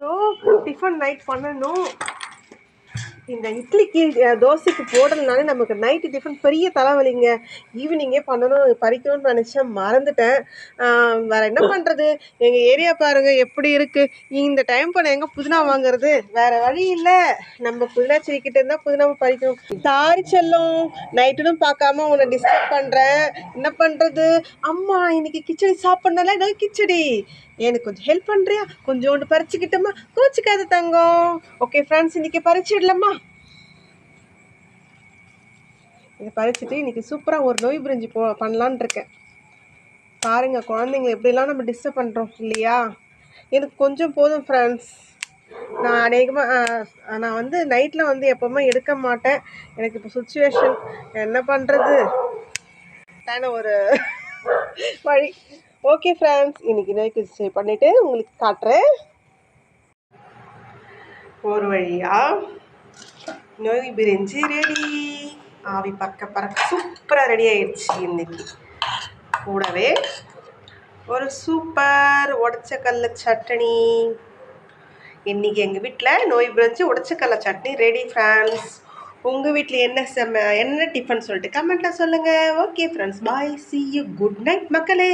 So tiffin night பண்ணணும். இந்த இட்லிக்கு தோசைக்கு போடுறதுனால நமக்கு நைட்டு டிஃபன் பெரிய தலைவலிங்க. ஈவினிங்கே பண்ணணும் பறிக்கணும்னு நினச்சேன், மறந்துட்டேன். வேறு என்ன பண்ணுறது, எங்கள் ஏரியா பாருங்கள் எப்படி இருக்குது. இந்த டைம் பண்ண எங்கே புதினா வாங்குறது, வேறு வழி இல்லை. நம்ம புதினா செடிக்கிட்ட இருந்தால் புதினாவை பறிக்கணும். சாரி செல்லும், நைட்டுன்னு பார்க்காம உன்னை டிஸ்டர்ப் பண்ணுறேன். என்ன பண்ணுறது, அம்மா இன்னைக்கு கிச்சடி சாப்பிட்னால ஏதாவது கிச்சடி எனக்கு கொஞ்சம் ஹெல்ப் பண்ணுறியா? கொஞ்சோண்டு பறிச்சுக்கிட்டோமா, கோச்சிக்காத தங்கம். ஓகே ஃப்ரெண்ட்ஸ், இன்றைக்கி பறிச்சிடலாமா? இதை பறிச்சுட்டு இன்றைக்கி சூப்பராக ஒரு நோய் பிரிஞ்சு பண்ணலான் இருக்கேன். பாருங்கள், குழந்தைங்கள எப்படிலாம் நம்ம டிஸ்டர்ப் பண்ணுறோம் இல்லையா? எனக்கு கொஞ்சம் போதும் ஃப்ரெண்ட்ஸ். நான் நான் வந்து நைட்டில் வந்து எப்போவுமே எடுக்க மாட்டேன். எனக்கு இப்போ சுச்சுவேஷன் என்ன பண்ணுறது தானே ஒரு வழி. ஓகே ஃப்ரெண்ட்ஸ், இன்றைக்கி நோய் பிரிச்சு பண்ணிவிட்டு உங்களுக்கு காட்டுறேன். ஒரு வழியாக நோய் பிரிஞ்சு ரெடி. ஆவி பறக்க சூப்பராக ரெடி ஆயிடுச்சு. இன்னைக்கு கூடவே ஒரு சூப்பர் உடச்சக்கல்ல சட்னி. இன்னைக்கு எங்கள் வீட்டில் நோய் பிரிஞ்சு உடச்சக்கல்ல சட்னி ரெடி ஃப்ரெண்ட்ஸ். உங்கள் வீட்டில் என்ன டிஃபன் சொல்லிட்டு கமெண்ட்டில் சொல்லுங்கள். Okay friends, bye, see you, good night மக்களே.